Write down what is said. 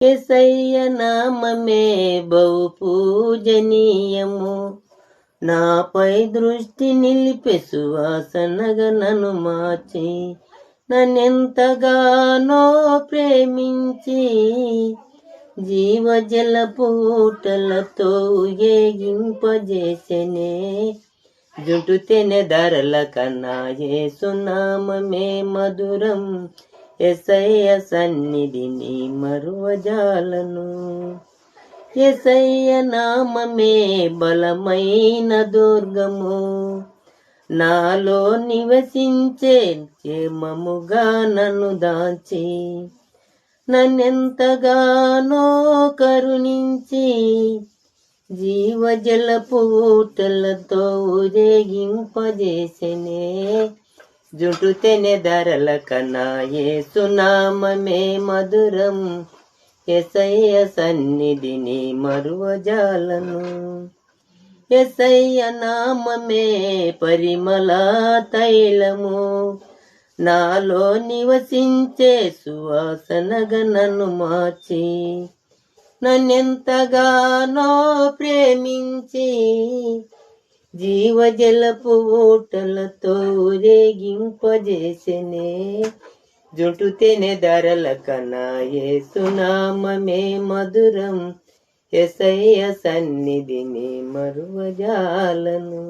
యేసయ్య నామమే బహు పూజనీయము, నాపై దృష్టి నిలిపే సువాసనగా నన్ను మార్చి, నన్నెంతగానో ప్రేమించి జీవజల పూటలతో ఏగింపజేసెనే. జుట్టు తెనెదరల కన్నా యేసునామమే మధురం, యేసయ్య సన్నిధిని మరువజాలను. యేసయ్య నామమే బలమైన దుర్గము, నాలో నివసించే క్షేమముగా నన్ను దాచి, నన్నెంతగానో కరుణించి జీవజల పూటలతో ఊరేగింపజేసెనే. జుట్టు తెనెదరల కన్నా యేసునామమే మధురం, యేసయ్య సన్నిధిని మరువజాలను. యేసయ్య నామమే పరిమళ తైలము, నాలో నివసించే సువాసనగా నన్ను మార్చి, నన్నెంతగానో ప్రేమించి జీవజలపు ఊటలతో ఊరేగింపజేసెనే. జుట్టు తెనెదరల కన్నా యేసునామమే మధురం, యేసయ్య సన్నిధిని మరువజాలను.